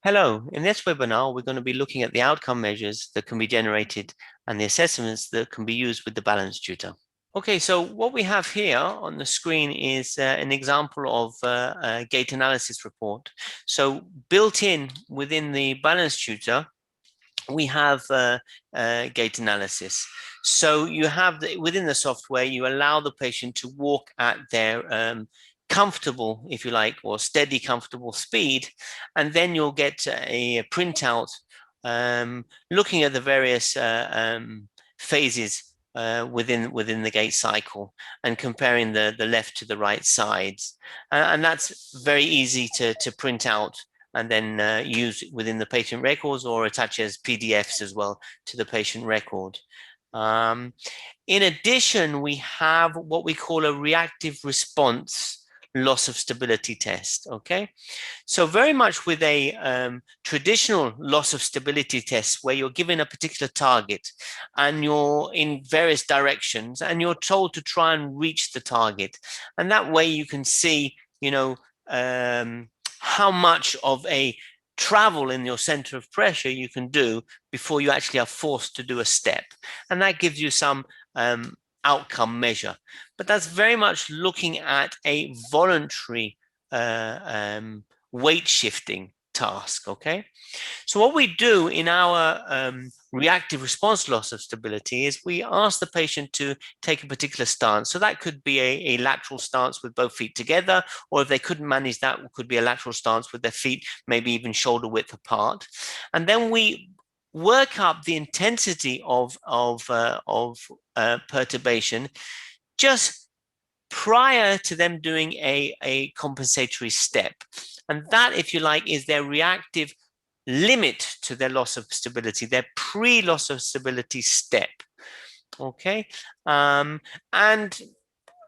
Hello, in this webinar, we're going to be looking at the outcome measures that can be generated and the assessments that can be used with the BalanceTutor. Okay, so what we have here on the screen is an example of a gait analysis report. So built in within the BalanceTutor, we have gait analysis. So you have within the software, you allow the patient to walk at their comfortable, if you like, or steady, comfortable speed, and then you'll get a printout looking at the various phases within the gait cycle and comparing the left to the right sides, and that's very easy to print out and then use within the patient records or attach as PDFs as well to the patient record. In addition, we have what we call a reactive response loss of stability test, okay? So very much with a traditional loss of stability test where you're given a particular target and you're in various directions and you're told to try and reach the target. And that way you can see, how much of a travel in your center of pressure you can do before you actually are forced to do a step. And that gives you some outcome measure. But that's very much looking at a voluntary weight shifting task, okay? So what we do in our reactive response loss of stability is we ask the patient to take a particular stance. So that could be a lateral stance with both feet together, or if they couldn't manage that, it could be a lateral stance with their feet maybe even shoulder width apart. And then we work up the intensity of perturbation just prior to them doing a compensatory step. And that, if you like, is their reactive limit to their loss of stability, their pre-loss of stability step. Okay. And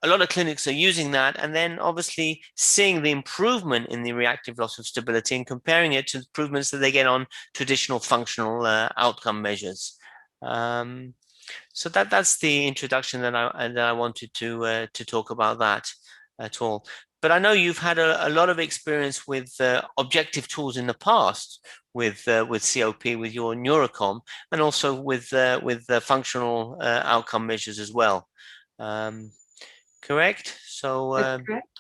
a lot of clinics are using that and then obviously seeing the improvement in the reactive loss of stability and comparing it to improvements that they get on traditional functional outcome measures. So that's the introduction that I wanted to talk about that at all. But I know you've had a lot of experience with objective tools in the past with COP, with your Neurocom, and also with functional outcome measures as well. Correct? So that's correct.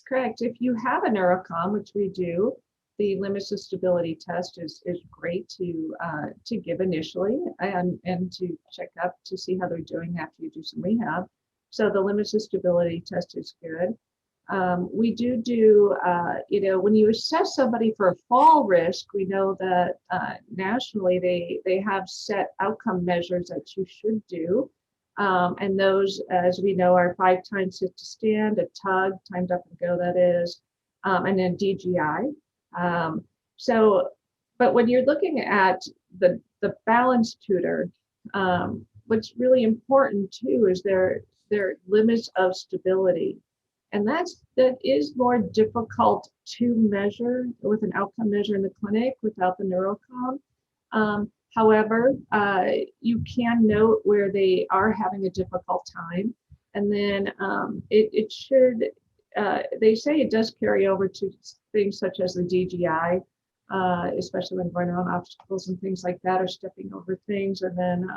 Correct. If you have a Neurocom, which we do, the limits of stability test is great to give initially and to check up to see how they're doing after you do some rehab. So the limits of stability test is good. We do, when you assess somebody for a fall risk, we know that nationally they have set outcome measures that you should do. And those, as we know, are 5 times sit to stand, a tug, timed up and go, that is, and then DGI. But when you're looking at the BalanceTutor, what's really important too is their limits of stability. And that is more difficult to measure with an outcome measure in the clinic without the Neurocom. However, you can note where they are having a difficult time. And then it should, they say it does carry over to things such as the DGI, especially when going on obstacles and things like that, or stepping over things. And then,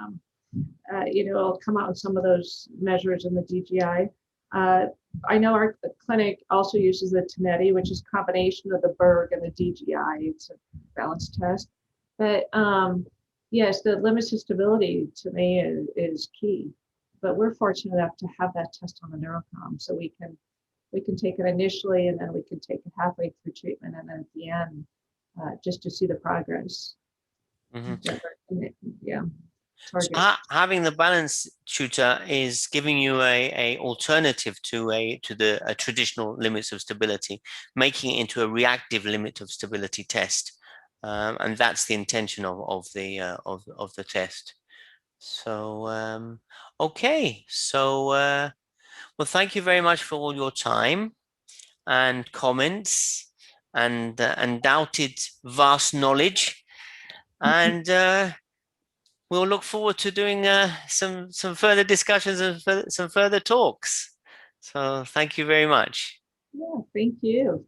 it'll come out in some of those measures in the DGI. I know our clinic also uses the Tinetti, which is a combination of the Berg and the DGI. It's a balance test. But yes, the limits of stability to me is key. But we're fortunate enough to have that test on the Neurocom, so we can take it initially, and then we can take it halfway through treatment, and then at the end, just to see the progress. Yeah. So having the BalanceTutor is giving you a alternative to the traditional limits of stability, making it into a reactive limit of stability test, and that's the intention of the test. So okay, so well, thank you very much for all your time and comments and undoubted vast knowledge, and we'll look forward to doing some further discussions and some further talks. So thank you very much. Yeah, thank you.